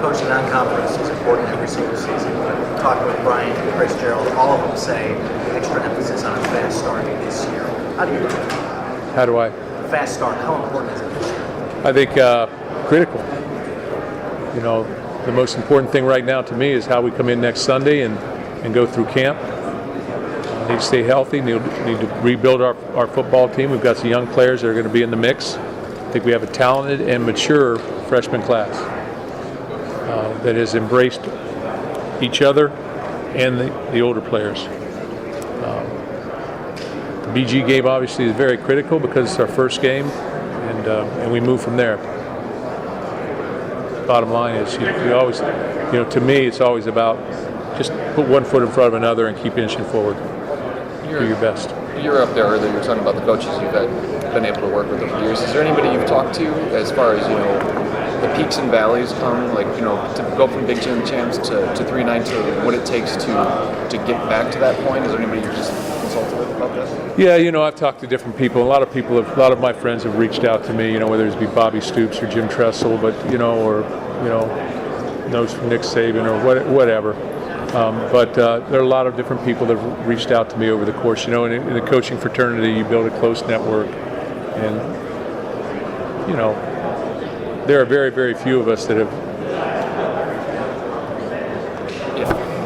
Coaching non-conference is important every single season. Talking with Brian and Chris Gerald, all of them say extra emphasis on a fast start this year. How do you look at that? How do I? Fast start, how important is it this year? I think critical. You know, the most important thing right now to me is how we come in next Sunday and go through camp. Need to stay healthy, need to rebuild our football team. We've got some young players that are going to be in the mix. I think we have a talented and mature freshman class that has embraced each other and the older players. The BG game obviously is very critical because it's our first game, and we move from there. Bottom line is, you always, to me, it's always about just put one foot in front of another and keep inching forward. Do your best. You were up there earlier. You were talking about the coaches you've been able to work with over the years. Is there anybody you've talked to as far as the peaks and valleys come, like to go from Big Ten champs to 3-9 to what it takes to get back to that point? Is there anybody you've just consulted with about that? Yeah, I've talked to different people. A lot of my friends have reached out to me. Whether it's be Bobby Stoops or Jim Tressel, but knows from Nick Saban or whatever. But there are a lot of different people that have reached out to me over the course. In the coaching fraternity, you build a close network, and there are very, very few of us that have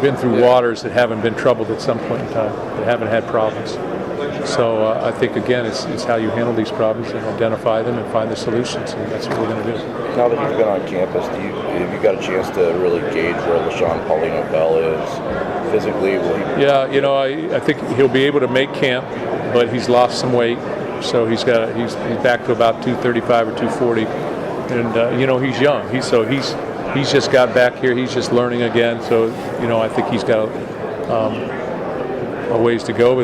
been through waters that haven't been troubled at some point in time, that haven't had problems. So I think, again, it's how you handle these problems and identify them and find the solutions, and that's what we're going to do. Now that you've been on campus, have you got a chance to really gauge where LaShawn Paulino-Bell is physically? Yeah, I think he'll be able to make camp, but he's lost some weight, so he's back to about 235 or 240, and he's young. He's just got back here. He's just learning again, so I think he's got a ways to go,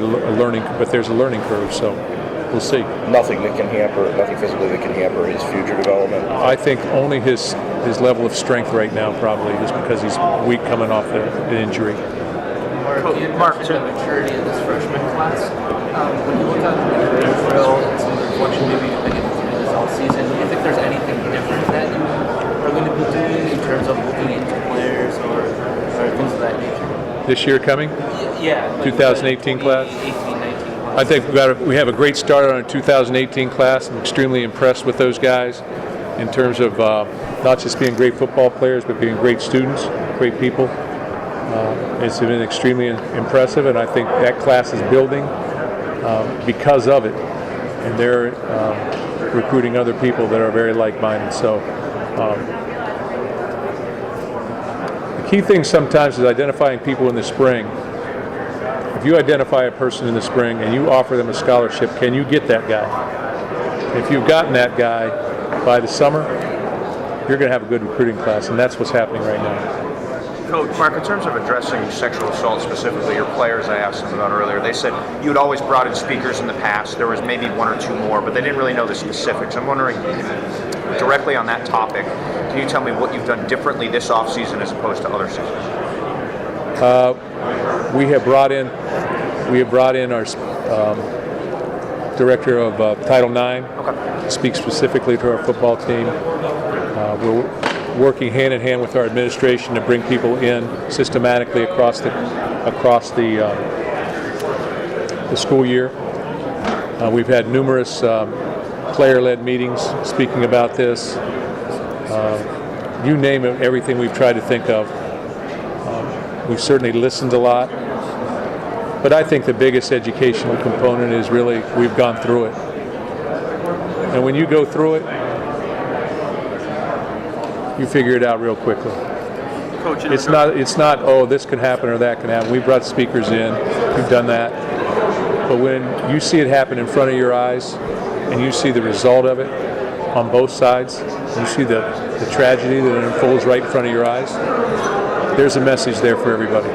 but there's a learning curve, so we'll see. Nothing physically that can hamper his future development? I think only his level of strength right now, probably, just because he's weak coming off the injury. Mark, to the maturity of this freshman class, when you look at the drill and some of the reflection maybe you've been able to do this all season, do you think there's anything different that you are going to be doing in terms of looking into players or things of that nature? This year coming? Yeah. 2018 class? 18, 19 class. I think we have a great start on our 2018 class. I'm extremely impressed with those guys in terms of not just being great football players, but being great students, great people. It's been extremely impressive, and I think that class is building because of it. And they're recruiting other people that are very like-minded. So the key thing sometimes is identifying people in the spring. If you identify a person in the spring and you offer them a scholarship, can you get that guy? If you've gotten that guy by the summer, you're going to have a good recruiting class, and that's what's happening right now. Coach, Mark, in terms of addressing sexual assault specifically, your players I asked them about earlier, they said you had always brought in speakers in the past. There was maybe one or two more, but they didn't really know the specifics. I'm wondering, directly on that topic, can you tell me what you've done differently this offseason as opposed to other seasons? We have brought in our director of Title IX to speak specifically to our football team. We're working hand in hand with our administration to bring people in systematically across the school year. We've had numerous player-led meetings speaking about this. You name it, everything we've tried to think of. We've certainly listened a lot. But I think the biggest educational component is really we've gone through it. And when you go through it, you figure it out real quickly. Coach, it's not, oh, this can happen or that can happen. We brought speakers in, we've done that. But when you see it happen in front of your eyes and you see the result of it on both sides, you see the tragedy that unfolds right in front of your eyes, there's a message there for everybody.